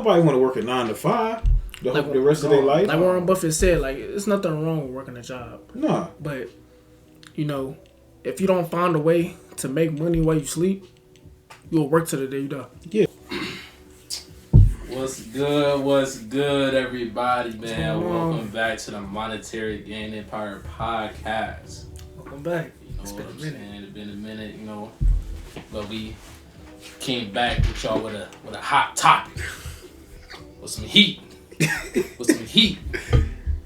Nobody want to work a 9 to 5 the rest of their life. Like Warren Buffett said, like, it's nothing wrong with working a job. Nah. But, you know, if you don't find a way to make money while you sleep, you'll work till the day you die. Yeah. What's good, everybody, man? Welcome back to the Monetary Gain Empire podcast. Welcome back. You know what I'm saying? It's been a minute, you know, but we came back with y'all with a hot topic, with some heat,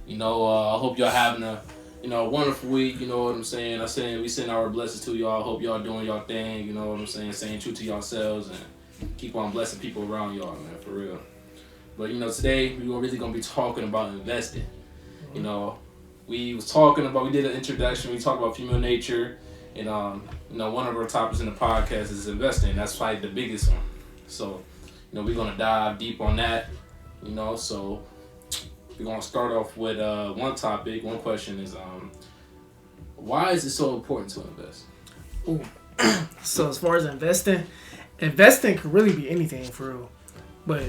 You know, I hope y'all having a wonderful week. You know what I'm saying? We send our blessings to y'all. Hope y'all doing y'all thing. You know what I'm saying? Saying true to yourselves and keep on blessing people around y'all, man, for real. But, you know, today we're really going to be talking about investing. You know, we did an introduction. We talked about female nature. And, you know, one of our topics in the podcast is investing. That's probably the biggest one. So, you know, we're going to dive deep on that. You know, so we're going to start off with one topic. One question is, why is it so important to invest? Ooh. So as far as investing can really be anything for real. But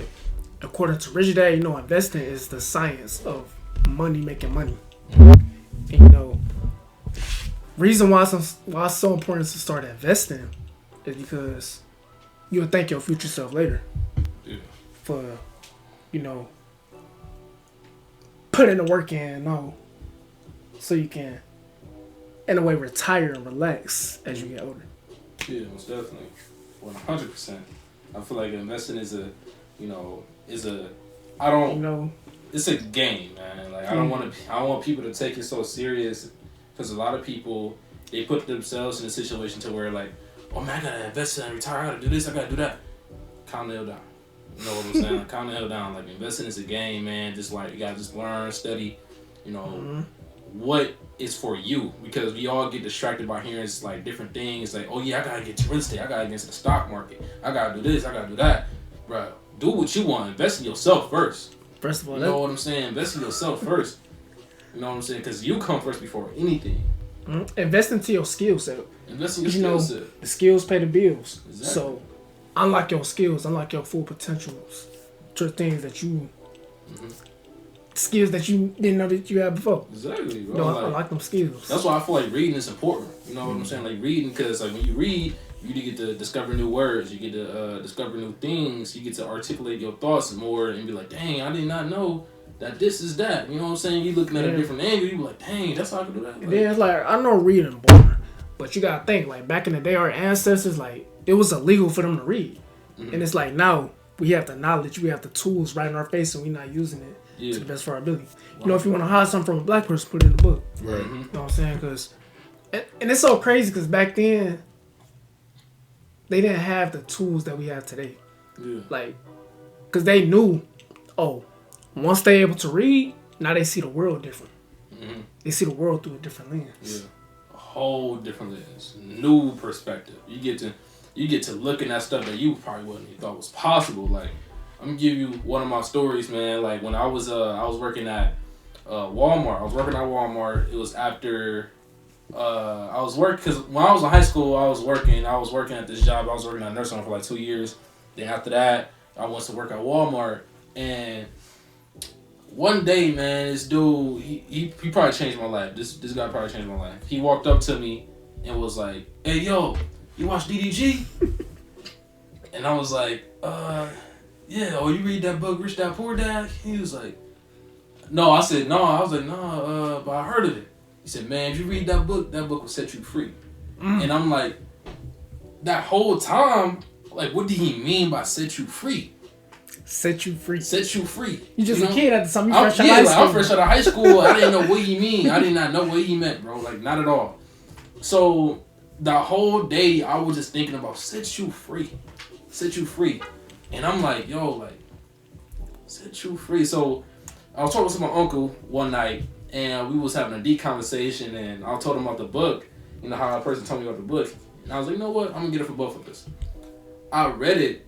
according to Rich Dad, you know, investing is the science of making money. And, you know, reason why it's so important to start investing is because you'll thank your future self later. Yeah. For, you know, putting the work in, so you can, in a way, retire and relax as you get older. Yeah, most definitely. 100%. I feel like investing is it's a game, man. Like, I don't want people to take it so serious, because a lot of people, they put themselves in a situation to where, like, oh man, I gotta invest and retire, I gotta do this, I gotta do that. Calm the hell down. You know what I'm saying? Like, calm the hell down. Like, investing is a game, man. Just like, you gotta just learn, study, you know, what is for you, because we all get distracted by hearing like different things. Like, oh yeah, I gotta get to real estate, I gotta get into the stock market, I gotta do this, I gotta do that. Bro, do what you want. Invest in yourself first. First of all, you know what I'm saying? Invest in yourself first. You know what I'm saying? Because you come first before anything. Invest into your skill set. Invest in your skill set. The skills pay the bills. Exactly. So, unlock your skills, unlock your full potentials to things that you, skills that you didn't know that you had before. Exactly, bro. You know, unlock them skills. That's why I feel like reading is important. You know what I'm saying? Like, reading, because like when you read, you get to discover new words, you get to discover new things, you get to articulate your thoughts more and be like, dang, I did not know that this is that. You know what I'm saying? You looking at a different angle, you be like, dang, that's how I can do that. Like, then it's like, I know reading boring, but you gotta think, like, back in the day, our ancestors, like, it was illegal for them to read. And it's like, now we have the knowledge, we have the tools right in our face, and we're not using it to the best of our ability. You know, if you want to hide something from a black person, put it in the book. Right. You know what I'm saying? And it's so crazy, because back then, they didn't have the tools that we have today. Yeah. Like, because they knew, once they're able to read, now they see the world different. They see the world through a different lens. Yeah. A whole different lens. New perspective. You get to looking at stuff that you probably wouldn't even thought was possible. Like, I'm gonna give you one of my stories, man. Like, when I was working at Walmart. It was after I was working, because when I was in high school, I was working at this job. I was working at a nursing home for like 2 years. Then after that, I went to work at Walmart. And one day, man, this dude, he probably changed my life. This guy probably changed my life. He walked up to me and was like, hey, yo, you watch DDG? And I was like, yeah. Oh, you read that book, Rich Dad Poor Dad? He was like, no. I said, no. I was like, no, but I heard of it. He said, man, if you read that book will set you free. And I'm like, that whole time, like, what did he mean by set you free? Set you free. Set you free. You just a kid at the time. I'm fresh out of high school. I didn't know what he mean. I did not know what he meant, bro. Like, not at all. So the whole day, I was just thinking about set you free. Set you free. And I'm like, yo, like, set you free. So I was talking to my uncle one night, and we was having a deep conversation, and I told him about the book. You know how a person told me about the book. And I was like, you know what? I'm going to get it for both of us. I read it.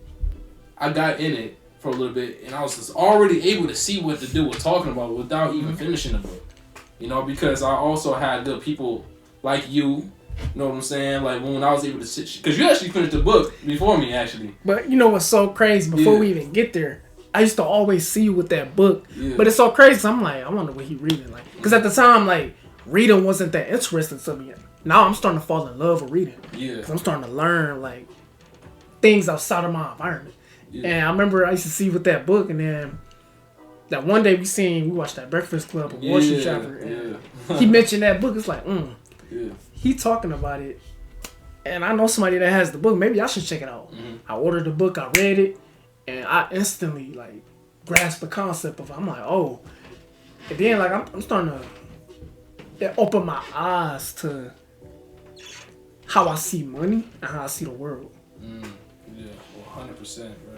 I got in it for a little bit, and I was just already able to see what the dude was talking about without even finishing the book. You know, because I also had good people like you. You know what I'm saying? Like, when I was able to sit, because you actually finished the book before me, actually. But you know what's so crazy? Before we even get there, I used to always see you with that book. Yeah. But it's so crazy. I'm like, I wonder what he reading. Like, because at the time, like, reading wasn't that interesting to me. Now I'm starting to fall in love with reading. Yeah. Because I'm starting to learn, like, things outside of my environment. Yeah. And I remember I used to see you with that book, and then that one day we watched that Breakfast Club of Wall Street Chapter, and he mentioned that book. It's like, he talking about it, and I know somebody that has the book. Maybe I should check it out. Mm-hmm. I ordered the book, I read it, and I instantly like grasped the concept of it. I'm like, oh, and then like I'm starting to open my eyes to how I see money and how I see the world. Yeah, 100%, bro.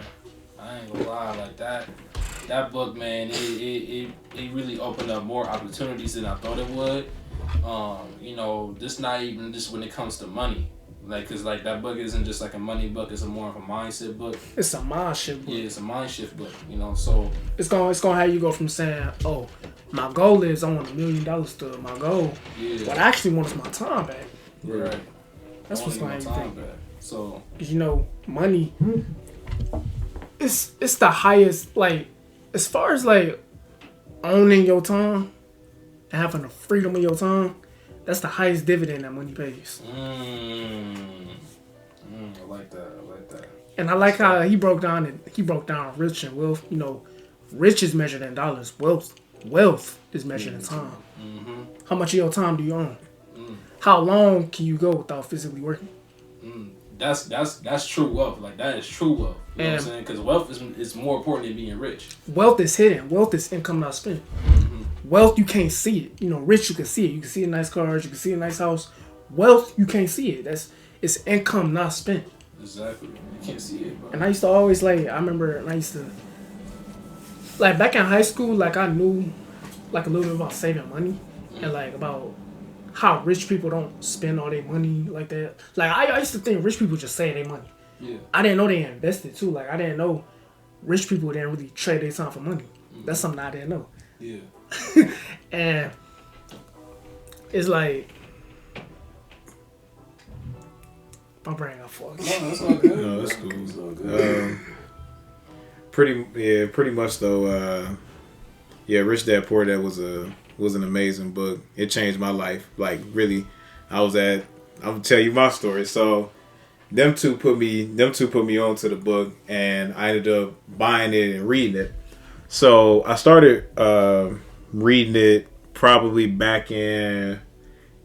I ain't gonna lie, like that book, man, it really opened up more opportunities than I thought it would. You know, this not even just when it comes to money. Like, cause like that book isn't just like a money book, it's more of a mindset book. It's a mind shift book. Yeah, it's a mind shift book, you know, so it's gonna have you go from saying, oh, my goal is I want $1 million to my goal. Yeah. What I actually want is my time back. Right. That's what's gonna have you think. So, you know, money, it's the highest, like, as far as like owning your time and having the freedom of your time, that's the highest dividend that money pays. I like that. And I like how he broke down rich and wealth. You know, rich is measured in dollars. Wealth is measured in time. Mm-hmm. How much of your time do you own? How long can you go without physically working? That's true wealth. Like, that is true wealth. You know what I'm saying? Because wealth is more important than being rich. Wealth is hidden. Wealth is income not spent. Mm-hmm. Wealth, you can't see it. You know, rich, you can see it. You can see a nice cars. You can see a nice house. Wealth, you can't see it. It's income not spent. Exactly. You can't see it, bro. And I used to always, like, I remember I used to, like, back in high school, like, I knew, like, a little bit about saving money and, like, about how rich people don't spend all their money like that. Like, I used to think rich people just save their money. Yeah. I didn't know they invested, too. Like, I didn't know rich people didn't really trade their time for money. Mm-hmm. That's something I didn't know. Yeah. And it's like, my brain got fucked. No, that's all good. No, that's cool. It's all good. Pretty much though. Rich Dad Poor Dad was an amazing book. It changed my life. Like, really, I'm gonna tell you my story. So, them two put me onto the book, and I ended up buying it and reading it. So I started reading it probably back in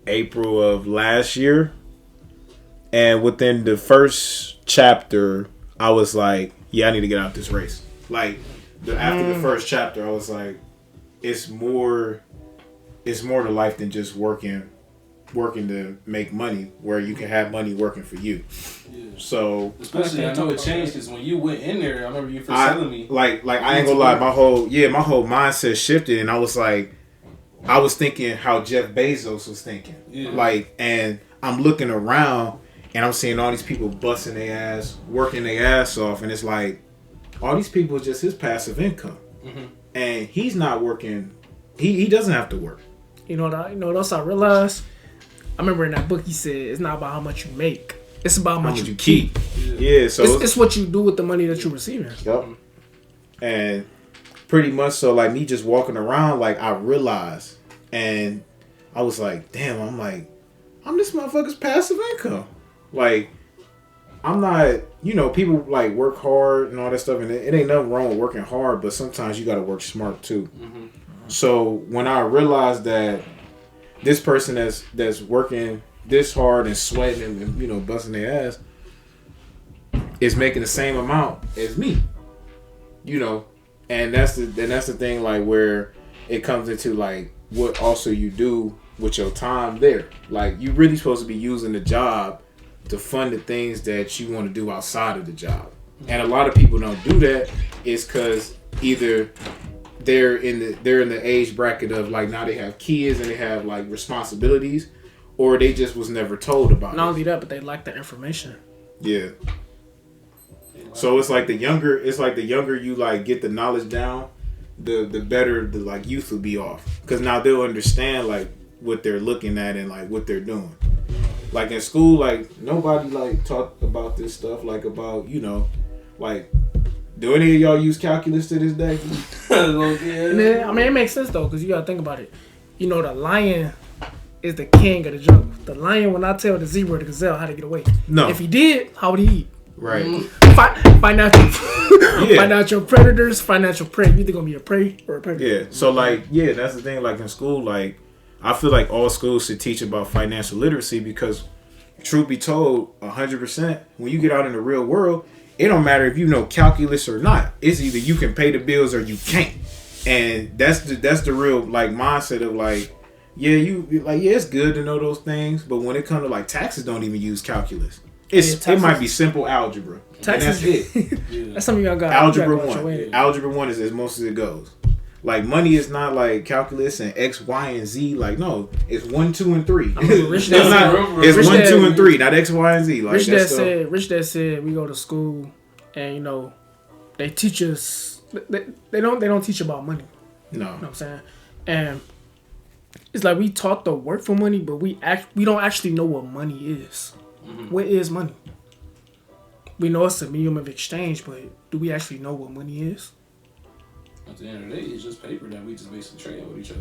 April of last year. And within the first chapter, I was like, yeah, I need to get out this race. Like, after the first chapter, I was like, it's more to life than just working to make money, where you can have money working for you. Yeah. So, especially, I know it changed because when you went in there, I remember you first telling me. Like I ain't gonna lie, my whole mindset shifted, and I was like, I was thinking how Jeff Bezos was thinking. Yeah. Like, and I'm looking around, and I'm seeing all these people busting their ass, working their ass off, and it's like, all these people are just his passive income, and he's not working. He doesn't have to work. You know what else I realized? I remember in that book he said it's not about how much you make, it's about how much you keep. Yeah, so it's what you do with the money that you're receiving. Yep. And pretty much so, like, me just walking around, like, I realized, and I was like, damn, I'm this motherfucker's passive income. Like, I'm not, people like work hard and all that stuff, and it ain't nothing wrong with working hard, but sometimes you got to work smart too. Mm-hmm. So when I realized that this person that's working this hard and sweating and busting their ass is making the same amount as me, and that's the thing, like, where it comes into, like, what also you do with your time there. Like, you really supposed to be using the job to fund the things that you want to do outside of the job. And a lot of people don't do that. It's because either they're in the age bracket of, like, now they have kids and they have, like, responsibilities, or they just was never told about it. Not only that, but they lack the information. Yeah. So it's like the younger you, like, get the knowledge down, the better the, like, youth will be off, because now they'll understand, like, what they're looking at and, like, what they're doing. Like, in school, like, nobody, like, talked about this stuff, like, about, like, Do any of y'all use calculus to this day? And then, I mean, it makes sense though, because you gotta think about it. You know, the lion is the king of the jungle. The lion will not tell the zebra or the gazelle how to get away. No. If he did, how would he eat? Right. Financial predators, financial prey. You either gonna be a prey or a predator. Yeah. So like, yeah, that's the thing. Like in school, like I feel like all schools should teach about financial literacy because, truth be told, 100%, when you get out in the real world, it don't matter if you know calculus or not. It's either you can pay the bills or you can't. And that's the real like mindset of like, yeah, it's good to know those things, but when it comes to like taxes, don't even use calculus. It might be simple algebra. Taxes, and that's it. Yeah. That's something y'all got. Algebra 1. Algebra 1 is as most as it goes. Like money is not like calculus and X, Y, and Z. Like no, it's 1, 2, and 3. It's 1, 2, and 3, not X, Y, and Z. Like Rich Dad said we go to school and you know they teach us. They don't teach about money. No, you know what I'm saying, and it's like we taught to work for money, but we don't actually know what money is. Mm-hmm. What is money? We know it's a medium of exchange, but do we actually know what money is? At the end of the day, it's just paper that we just basically trade with each other.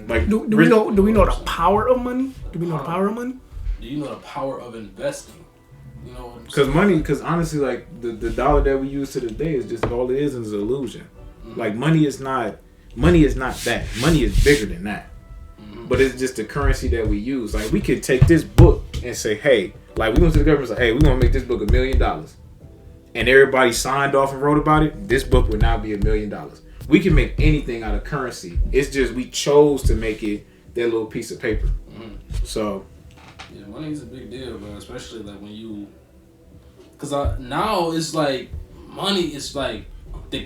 Like, do we know the power of money? Do we know the power of money? Do you know the power of investing? You know, because honestly, like the dollar that we use to this day is just all it is an illusion. Mm-hmm. Like money is not that. Money is bigger than that. Mm-hmm. But it's just the currency that we use. Like we could take this book and say, hey, like we went to the government and say, hey, we want to make this book $1 million, and everybody signed off and wrote about it. This book would now be $1 million. We can make anything out of currency. It's just we chose to make it that little piece of paper. Mm-hmm. So, yeah, money is a big deal, bro. Especially like when you, because now it's like money is like the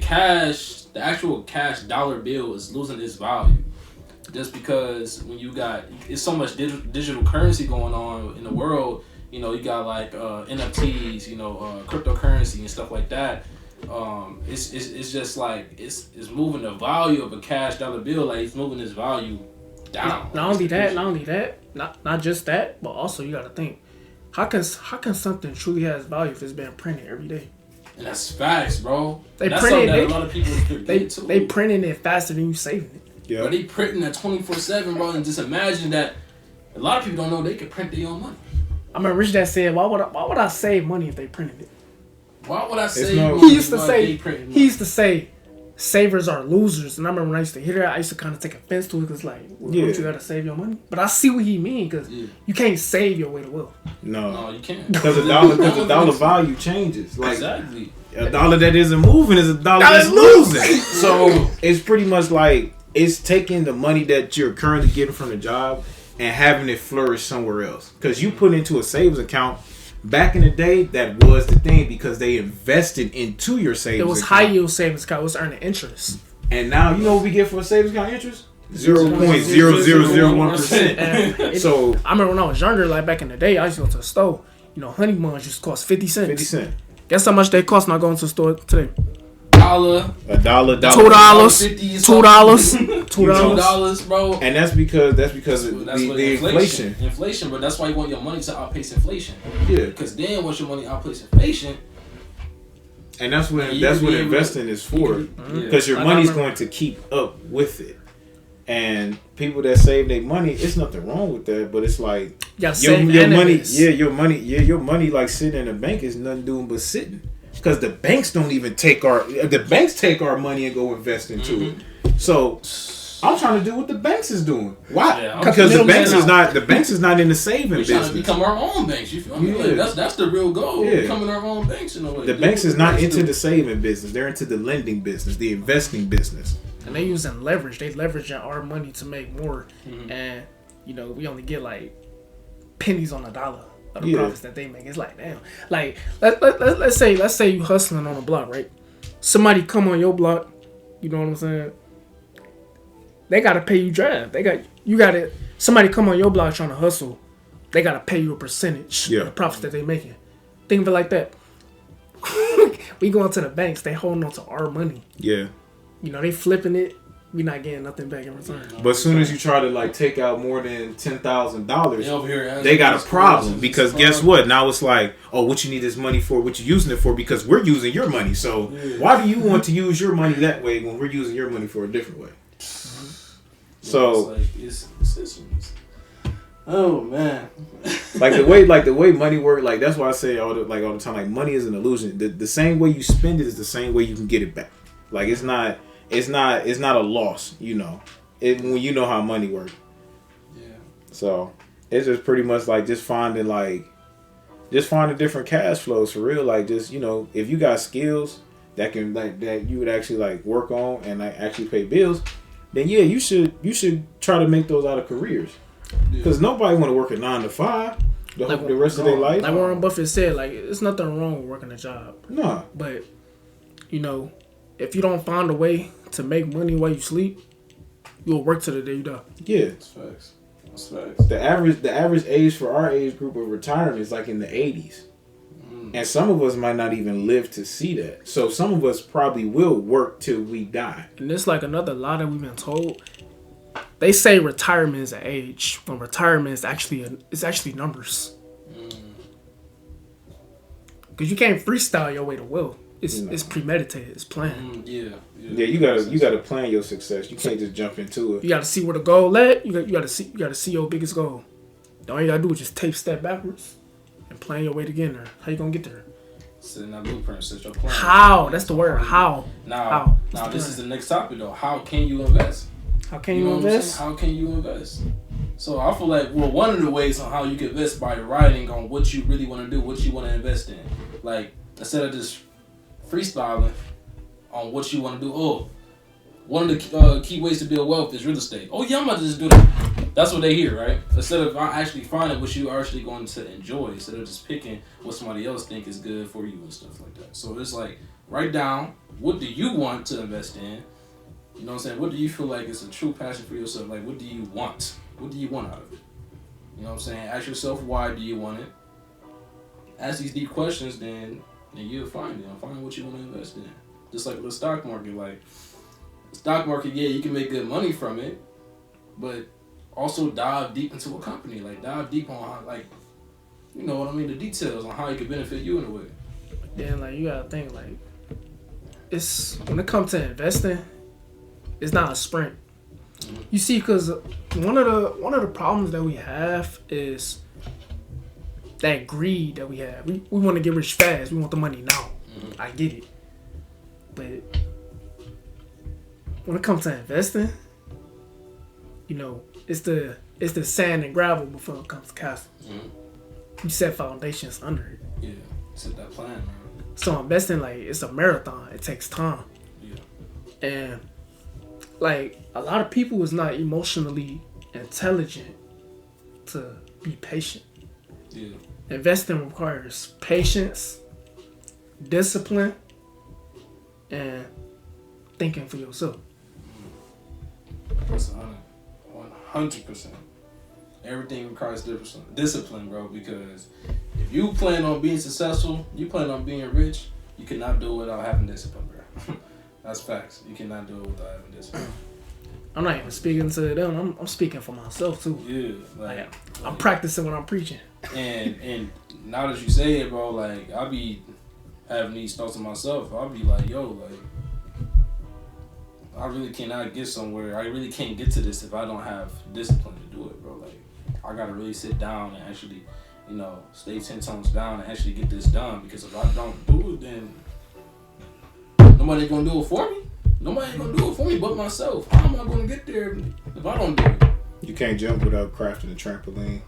actual cash dollar bill is losing its value, just because when you got it's so much digital currency going on in the world. You know, you got like NFTs, you know, cryptocurrency and stuff like that. It's just like it's moving the value of a cash dollar bill, like it's moving its value down. Not only that, not just that, but also you got to think, how can something truly has value if it's being printed every day? And that's facts, bro. They a lot of people forget too. They printing it faster than you saving it. Yeah. But they printing at 24/7, bro. And just imagine that a lot of people don't know they can print their own money. I mean, Rich Dad said, why would I save money if they printed it? Why would I say? He used to say, savers are losers. And I remember when I used to hear that, I used to kind of take offense to it because, like, don't you gotta save your money? But I see what he means because you can't save your way to wealth. No, you can't. Because the dollar value changes. Like, exactly. A dollar that isn't moving is a dollar that's losing. So it's pretty much like it's taking the money that you're currently getting from the job and having it flourish somewhere else. Because you put into a savings account. Back in the day, that was the thing because they invested into your savings account. It was high yield savings account. It was earning interest. And now, you know what we get for a savings account interest? 0.0001%. So I remember when I was younger, like back in the day, I used to go to the store. You know, honey buns used to cost 50 cents. 50 cents. Guess how much they cost not going to the store today? $1. $2. $2, bro. And that's because of the inflation. Inflation, but that's why you want your money to outpace inflation. Yeah. Because then once your money outpaces inflation, and that's what investing is for. Because your money's going to keep up with it. And people that save their money, it's nothing wrong with that, but it's like your money like sitting in a bank is nothing doing but sitting. Because the banks take our money and go invest into it. So I'm trying to do what the banks is doing. Why? Yeah, because the banks is not in the saving business. We're trying to become our own banks. You feel me? Like, that's the real goal. Yeah. Becoming our own banks in a way. The banks is not into the saving business. They're into the lending business, the investing business. And they using leverage. They leveraging our money to make more. Mm-hmm. And you know, we only get like pennies on a dollar. The profits that they make. It's like, damn. Like let's say you hustling on a block, right? Somebody come on your block, you know what I'm saying? They gotta pay you drive. Somebody come on your block trying to hustle, they gotta pay you a percentage of the profits that they making. Think of it like that. We going to the banks, they holding on to our money. Yeah. You know, they flipping it, we not getting nothing back in return. But as soon as you try to like take out more than $10,000, they got a problem because guess what? Now it's like, oh, what you need this money for? What you using it for? Because we're using your money. So why do you want to use your money that way when we're using your money for a different way? So it's oh man, like the way money work, like that's why I say all the time, like money is an illusion. The same way you spend it is the same way you can get it back. Like it's not a loss, you know. When you know how money works. Yeah. So it's just pretty much like just finding different cash flows for real. Like just, you know, if you got skills that can that you would actually like work on and like actually pay bills, then yeah, you should try to make those out of careers. Because nobody want to work a 9 to 5 the rest of their life. Like Warren Buffett said, like there's nothing wrong with working a job. No. But you know, if you don't find a way to make money while you sleep, you'll work till the day you die. Yeah. That's facts. That's facts. The average age for our age group of retirement is like in the 80s. And some of us might not even live to see that. So some of us probably will work till we die. And it's like another lie that we've been told. They say retirement is an age, when retirement is actually numbers. Because you can't freestyle your way to wealth. It's premeditated. It's planned. Yeah. You gotta plan your success. You can't just jump into it. You gotta see where the goal at. You gotta see your biggest goal. All you gotta do is just tape step backwards and plan your way to get there. How you gonna get there? Set in that blueprint. Set your plan. How? That's the word. How? Now this is the next topic though. How can you invest? How can you invest? How can you invest? So I feel like one of the ways on how you can invest by writing on what you really want to do, what you want to invest in. Like instead of just freestyling on what you want to do. Oh, one of the key ways to build wealth is real estate. Oh yeah, I'm about to just do that. That's what they hear, right? Instead of actually finding what you are actually going to enjoy, instead of just picking what somebody else think is good for you and stuff like that. So it's like write down what do you want to invest in. You know what I'm saying? What do you feel like is a true passion for yourself? Like, what do you want? What do you want out of it? You know what I'm saying? Ask yourself, why do you want it? Ask these deep questions, then you'll find it. Find what you want to invest in. Just like with the stock market. Like, the stock market, yeah, you can make good money from it, but also dive deep into a company. Like, dive deep on, how, like, you know what I mean? The details on how it could benefit you in a way. Then, like, you gotta think, like, it's, when it comes to investing, it's not a sprint. You see, because one of the problems that we have is that greed that we have. We want to get rich fast. We want the money now. I get it. But when it comes to investing, you know, it's the sand and gravel before it comes to castle. You set foundations under it. Yeah, set that plan, man. So investing, like, it's a marathon. It takes time. Yeah. And like, a lot of people is not emotionally intelligent to be patient. Yeah. Investing requires patience, discipline, and thinking for yourself. That's 100%. Everything requires discipline, bro, because if you plan on being successful, you plan on being rich, you cannot do it without having discipline, bro. That's facts. You cannot do it without having discipline. I'm not even speaking to them. I'm speaking for myself too. Yeah, like I'm practicing what I'm preaching. And now that you say it, bro, like I be having these thoughts of myself. I'll be like, yo, like I really cannot get somewhere. I really can't get to this if I don't have discipline to do it, bro. Like I gotta really sit down and actually, you know, stay 10 tones down and actually get this done. Because if I don't do it, then nobody gonna do it for me. Nobody gonna do it for me but myself. How am I gonna get there if I don't do it? You can't jump without crafting a trampoline.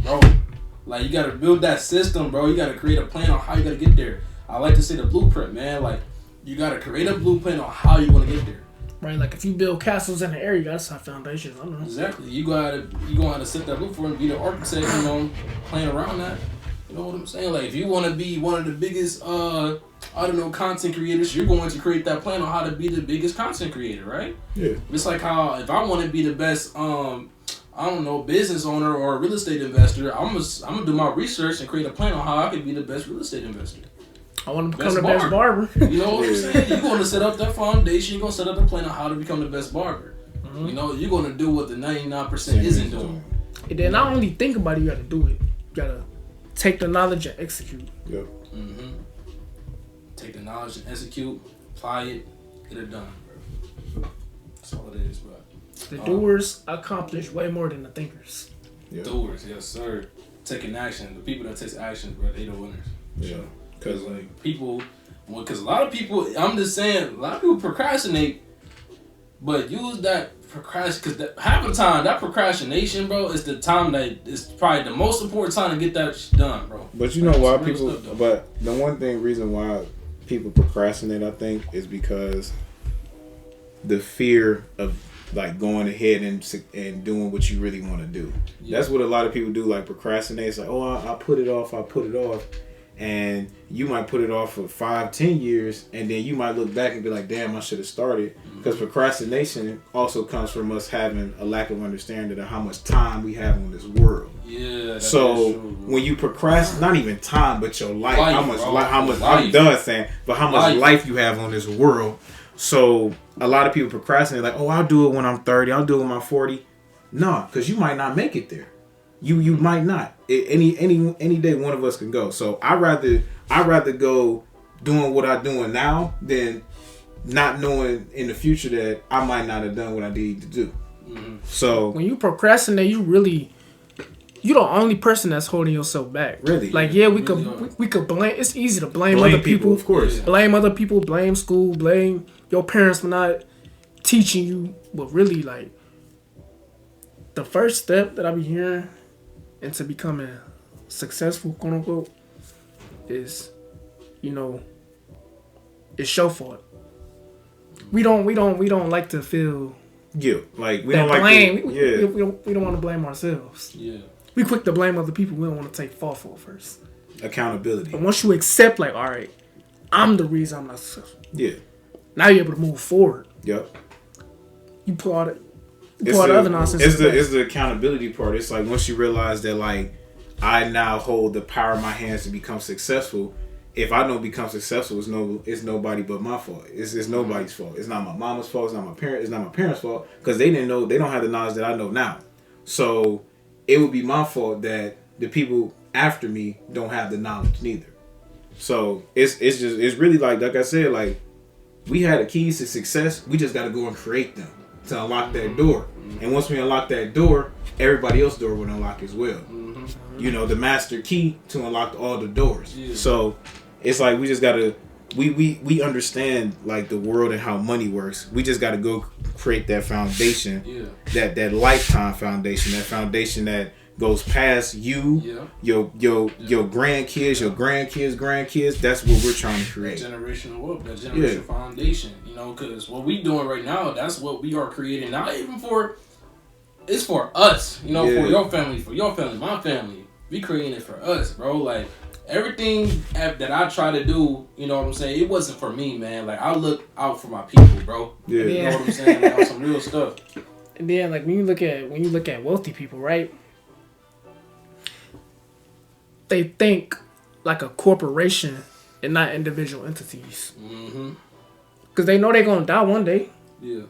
Bro, like you gotta build that system, bro. You gotta create a plan on how you gotta get there. I like to say the blueprint, man. Like you gotta create a blueprint on how you wanna get there. Right, like if you build castles in the air, you gotta set foundations. I don't know. Exactly. You gonna have to set that blueprint, be the architect, you know, playing around that. You know what I'm saying? Like if you wanna be one of the biggest content creators, you're going to create that plan on how to be the biggest content creator, right? Yeah. It's like how if I want to be the best business owner or real estate investor, I'm gonna do my research and create a plan on how I can be the best real estate investor. I want to become the best barber. You know what I'm saying? You're going to set up that foundation. You're going to set up the plan on how to become the best barber. Mm-hmm. You know, you're going to do what the 99% isn't doing. And then not only think about it, you got to do it. You got to take the knowledge and execute. Yep. Mm-hmm. Take the knowledge and execute, apply it, get it done, bro. That's all it is, bro. The doers accomplish way more than the thinkers. Yep. Doers, yes, sir. Taking action. The people that take action, bro, they the winners. Yeah. Because like people, because a lot of people, I'm just saying, a lot of people procrastinate, but use that because half the time that procrastination, bro, is the time that is probably the most important time to get that done, bro. But you know why people? But the reason why people procrastinate, I think, is because the fear of like going ahead and doing what you really want to do. Yeah. That's what a lot of people do. Like procrastinate. It's like, oh, I'll put it off. And you might put it off for 5-10 years, and then you might look back and be like, damn, I should have started. Because procrastination also comes from us having a lack of understanding of how much time we have on this world. Yeah. So when you procrastinate, not even time, but your life, how much I'm done saying, but how much life you have on this world. So a lot of people procrastinate, like, oh, I'll do it when I'm 30, I'll do it when I'm 40. No, because you might not make it there. You might not. Any day one of us can go. So I rather go doing what I'm doing now than not knowing in the future that I might not have done what I need to do. Mm-hmm. So when you procrastinate, you're the only person that's holding yourself back. Really? Like, yeah, we could blame. It's easy to blame other people, of course. Blame other people, blame school, blame your parents for not teaching you. But really, like, the first step that I be hearing into becoming successful, quote unquote, is, it's your fault. We don't like to feel guilt. Like we don't like blame. We don't want to blame ourselves. Yeah. We quick to blame other people. We don't want to take fault for it first. Accountability. And once you accept, like, all right, I'm the reason I'm not successful. Yeah. Now you're able to move forward. Yep. You pull out the other nonsense. It's the accountability part. It's like once you realize that, like, I now hold the power in my hands to become successful. If I don't become successful, it's nobody but my fault. It's nobody's fault. It's not my mama's fault. It's not my parents' fault, because they didn't know. They don't have the knowledge that I know now. So it would be my fault that the people after me don't have the knowledge neither. So it's really like I said, like, we had the keys to success. We just got to go and create them to unlock that door. And once we unlock that door, everybody else's door will unlock as well. Mm-hmm. The master key to unlock all the doors. Yeah. So it's like we just gotta we understand, like, the world and how money works. We just gotta go create that foundation, that lifetime foundation, that foundation that goes past you, your grandkids, your grandkids. That's what we're trying to create. That generational wealth, that generational foundation. Because what we doing right now, that's what we are creating. Not even it's for us. For your family, my family. We creating it for us, bro. Like, everything that I try to do, you know what I'm saying? It wasn't for me, man. Like, I look out for my people, bro. Yeah. You know what I'm saying? Like, on some real stuff. And then, like, when you look at wealthy people, right? They think like a corporation and not individual entities. Mm-hmm. Because they know they're going to die one day. Yeah.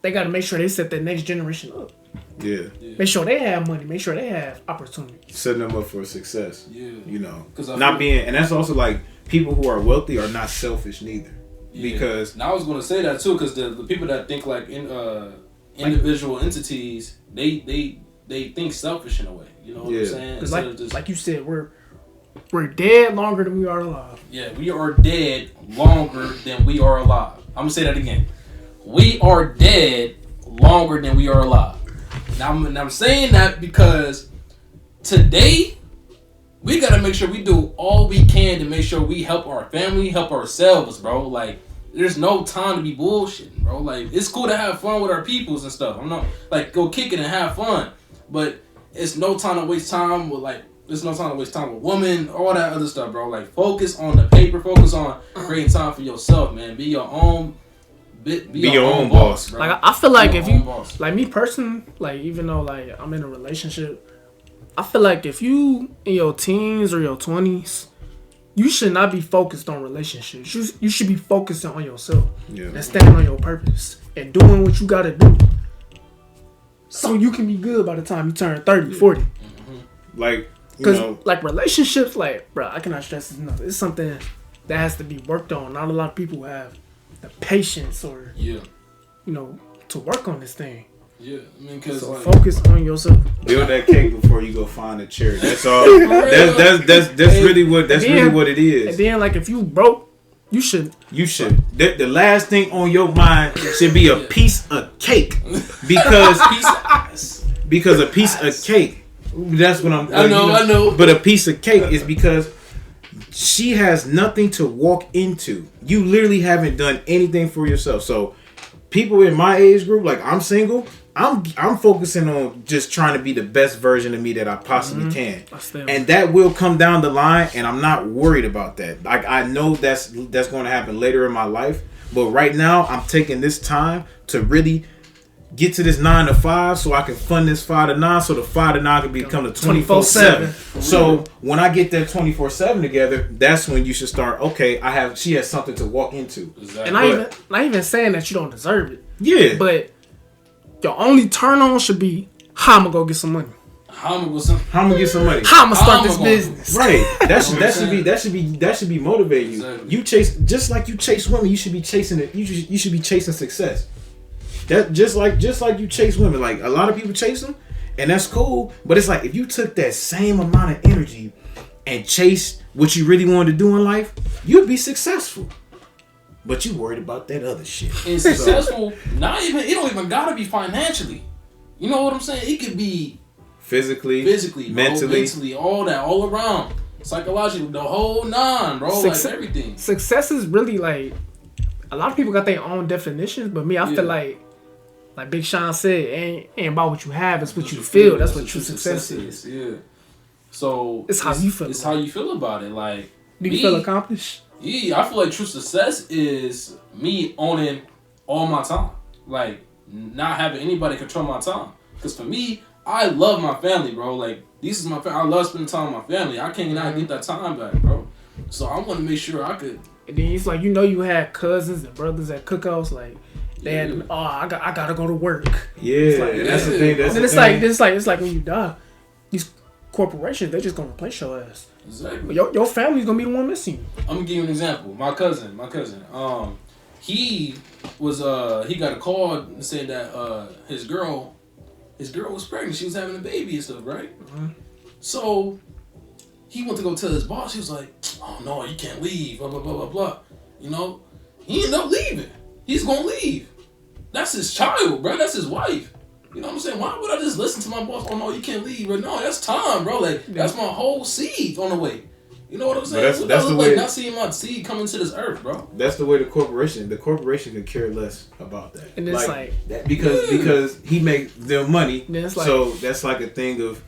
They got to make sure they set the next generation up. Yeah. Make sure they have money. Make sure they have opportunity. Setting them up for success. Yeah. And that's also, like, people who are wealthy are not selfish neither. Yeah. Because now I was going to say that too, because the people that think like individual entities, they think selfish in a way. You know what I'm saying? Because like you said, we're dead longer than we are alive. Yeah, we are dead longer than we are alive. I'm gonna say that again. We are dead longer than we are alive. Now I'm saying that because today we gotta make sure we do all we can to make sure we help our family, help ourselves, bro. Like, there's no time to be bullshitting, bro. Like, it's cool to have fun with our peoples and stuff. I'm not like, go kick it and have fun, but it's no time to waste time with, like, there's no time to waste time with women, all that other stuff, bro. Like, focus on the paper, focus on creating time for yourself, man. Be your own. Be your own boss, bro. Like, I feel like if you, like, me personally, like, even though, like, I'm in a relationship, I feel like if you in your teens or your 20s you should not be focused on relationships. You should be focusing on yourself and Yeah. standing on your purpose and doing what you gotta do, so you can be good by the time you turn 30, 40. Like, you Because know, like relationships, like, bro, I cannot stress this enough. It's something that has to be worked on. Not a lot of people have the patience or Yeah. to work on this thing. Yeah. I mean, because So like, focus on yourself. build that cake before you go find a chair. That's all. That's really what it And is. then like if you broke, you should. You should. The last thing on your mind should be a piece of cake, because a piece of cake. That's what I'm. I know. But a piece of cake is because she has nothing to walk into. You literally haven't done anything for yourself. So people in my age group, like I'm single. I'm focusing on just trying to be the best version of me that I possibly can, and that will come down the line. And I'm not worried about that. Like I know that's going to happen later in my life, but right now I'm taking this time to really get to this 9 to 5, so I can fund this 5 to 9, so the 5 to 9 can become the 24/7. So when I get that 24/7 together, that's when you should start. Okay, she has something to walk into, exactly. And not even saying that you don't deserve it. Yeah, But your only turn on should be how I'm gonna go get some money. How am I gonna get some money? How I'm gonna start this business. Right. That should be motivating you. Exactly. You chase, just like you chase women. You should be chasing it. You should be chasing success. That just like you chase women. Like a lot of people chase them, and that's cool. But it's like if you took that same amount of energy and chased what you really wanted to do in life, you'd be successful. But you worried about that other shit. And successful, it don't even gotta be financially. You know what I'm saying? It could be physically, mentally, all that, all around. Psychologically, the whole nine, bro. Like everything. Success is really like, a lot of people got their own definitions, but me, I feel like Big Sean said, ain't about what you have, it's what you feel. That's what true success is. Yeah. So it's how you feel. It's how you feel about it. Like, do you feel accomplished? Yeah, I feel like true success is me owning all my time. Like, not having anybody control my time. Because for me, I love my family, bro. Like, this is my family. I love spending time with my family. I can't not get that time back, bro. So I want to make sure I could. And then it's like, you had cousins and brothers at cookouts, like, they had, I gotta go to work. Yeah, that's the thing. And it's like when you die, these corporations, they just gonna replace your ass. Exactly. Your family's gonna be the one missing you. I'm gonna give you an example. My cousin. He got a call and said that his girl was pregnant. She was having a baby and stuff, right? Mm-hmm. So he went to go tell his boss. He was like, "Oh no, you can't leave." Blah blah blah blah blah. You know, he ended up leaving. He's gonna leave. That's his child, bro. That's his wife. You know what I'm saying? Why would I just listen to my boss? Oh no, you can't leave. But no, that's time, bro. Like that's my whole seed on the way. You know what I'm saying? That's the way. Not seeing my seed come into this earth, bro. That's the way the corporation could care less about that. And it's like that because he makes their money. So that's like a thing of,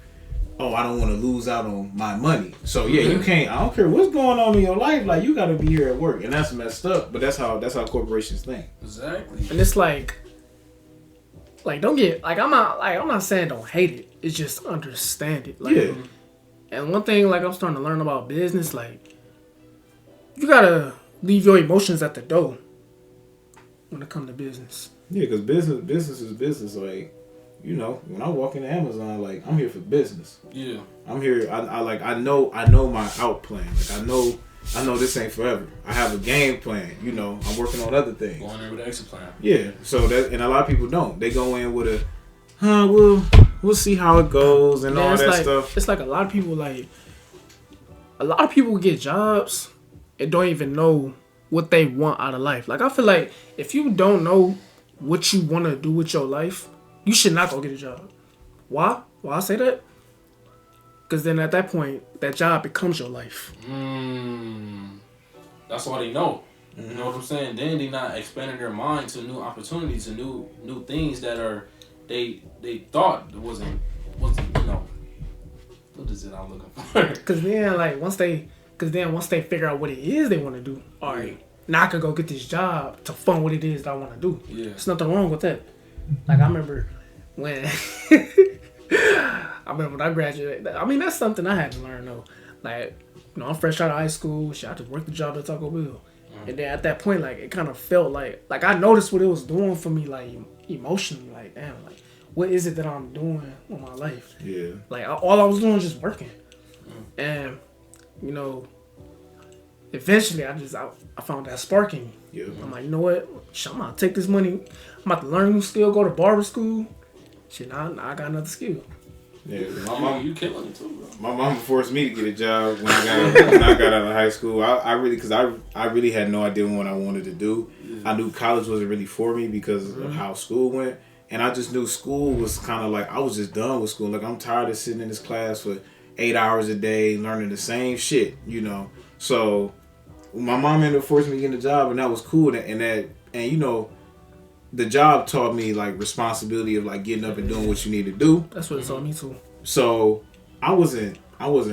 I don't want to lose out on my money. So yeah, you can't. I don't care what's going on in your life. Like you got to be here at work, and that's messed up. But that's how corporations think. Exactly. And it's like don't get I'm not saying don't hate it. It's just understand it. Like, and one thing I'm starting to learn about business, you gotta leave your emotions at the door when it comes to business. Yeah, because business is business. Like, when I walk into Amazon, I'm here for business. Yeah. I'm here. I know my out plan. Like I know this ain't forever. I have a game plan. I'm working on other things. Going there with an exit plan. Yeah. So and a lot of people don't. They go in with we'll see how it goes and all that stuff. It's like a lot of people get jobs and don't even know what they want out of life. Like I feel like if you don't know what you want to do with your life, you should not go get a job. Why? Why I say that? Because then at that point, that job becomes your life. That's all they know. Mm-hmm. You know what I'm saying? Then they not expanding their mind to new opportunities and new things that are they thought wasn't what is it I'm looking for? Because then once they figure out what it is they want to do, all right, now I can go get this job to fund what it is that I want to do. Yeah, there's nothing wrong with that. Like I remember when I graduated. I mean, that's something I had to learn though. Like I'm fresh out of high school. Shit, I just worked the job at Taco Bell. And then at that point, like, it kind of felt like I noticed what it was doing for me, like, emotionally. Like, damn, like, what is it that I'm doing with my life? Yeah. Like, all I was doing was just working. And, you know, eventually I found that spark in me. Yeah. I'm like, you know what? Shit, I'm going to take this money. I'm about to learn a new skill, go to barber school. Shit, now I got another skill. Yeah, You killing it too, bro. My mama forced me to get a job when I got out of high school. I really had no idea what I wanted to do. Yeah. I knew college wasn't really for me because of how school went, and I just knew school was kind of like I was just done with school. Like I'm tired of sitting in this class for 8 hours a day learning the same shit, you know. So my mom ended up forcing me to get a job, and that was cool. And you know, the job taught me like responsibility of like getting up and doing what you need to do. That's what it taught me too. So I wasn't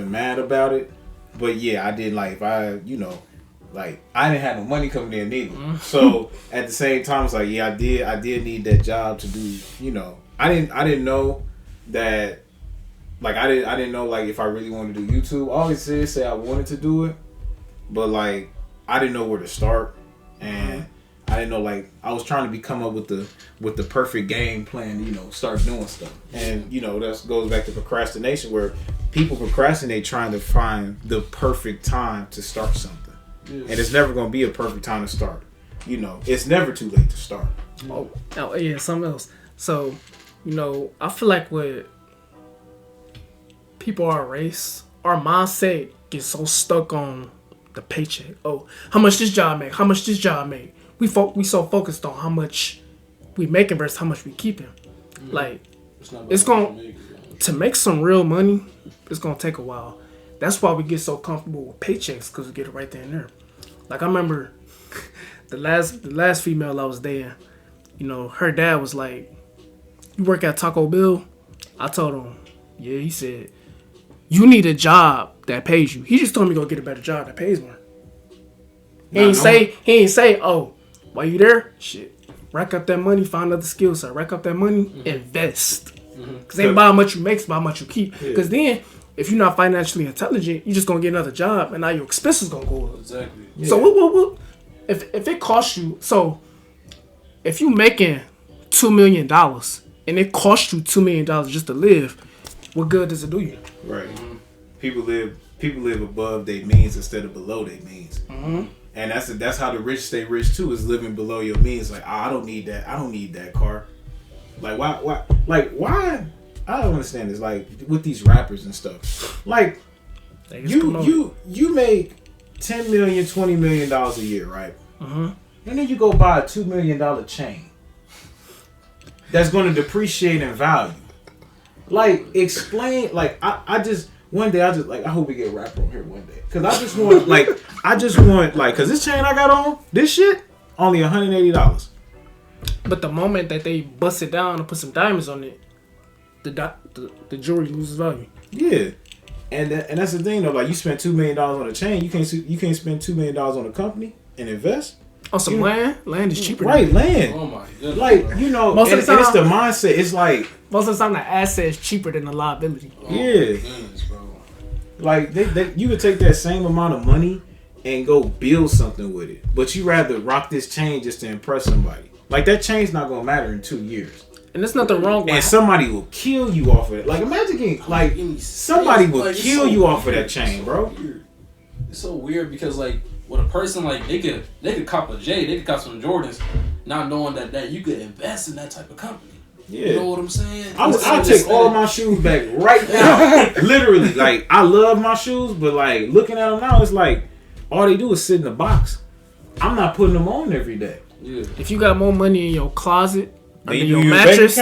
mad about it, but yeah, I did like if I didn't have no money coming in either. So at the same time, it's like yeah, I did need that job to do. You know, I didn't know that. Like I didn't know like if I really wanted to do YouTube. I always say I wanted to do it, but like I didn't know where to start, and I didn't know like I was trying to come up with the perfect game plan to, you know, start doing stuff. And you know that goes back to procrastination, where people procrastinate trying to find the perfect time to start something, and it's never gonna be a perfect time to start. You know, it's never too late to start. Oh yeah, something else. So, you know, I feel like with people our race, our mindset gets so stuck on the paycheck. Oh, how much this job make? How much this job make? We so focused on how much we making versus how much we keeping. Like, it's going to make some real money. It's gonna take a while. That's why we get so comfortable with paychecks, because we get it right there and there. Like I remember the last female I was dating. You know, her dad was like, "You work at Taco Bell?" I told him, "Yeah." He said, "You need a job that pays you." He just told me to go get a better job that pays more. He ain't say, "Oh, while you there, shit, rack up that money, find other skill set, rack up that money, invest." Because ain't about how much you make, it's about how much you keep. Because then, if you're not financially intelligent, you're just going to get another job, and now your expenses going to go up. Exactly. Yeah. So if it costs you, so if you making $2 million and it costs you $2 million just to live, what good does it do you? Right. People live above their means instead of below their means. And that's how the rich stay rich too, is living below your means. Like, I don't need that. I don't need that car. Like, why? Like, why? I don't understand this. Like, with these rappers and stuff. Like, you make $10 million, $20 million a year, right? And then you go buy a $2 million chain that's going to depreciate in value. Like, explain. Like, I just one day I hope we get a rapper on here one day, because I just want because this chain I got on, this shit only $180. But the moment that they bust it down and put some diamonds on it, the jewelry loses value. Yeah, and that's the thing though. Like, you spend $2 million on a chain, you can't spend $2 million on a company and invest. On some land? Land is cheaper. Right, land. Oh my goodness. Like, you know, most of the time, it's the mindset. It's like most of the time the asset is cheaper than the liability. Oh, yeah. Goodness, bro. Like, you could take that same amount of money and go build something with it, but you rather rock this chain just to impress somebody. Like, that chain's not gonna matter in 2 years. And there's nothing wrong with it. And somebody will kill you off of it. Like, imagine getting, somebody will kill you off of that chain, bro. It's so weird because, like, with a person, like, they could cop a J, they could cop some Jordans, not knowing that you could invest in that type of company. Yeah. You know what I'm saying? I'll take all my shoes back right now. Literally. Like, I love my shoes, but, like, looking at them now, it's like, all they do is sit in the box. I'm not putting them on every day. Yeah. If you got more money in your closet, under your mattress,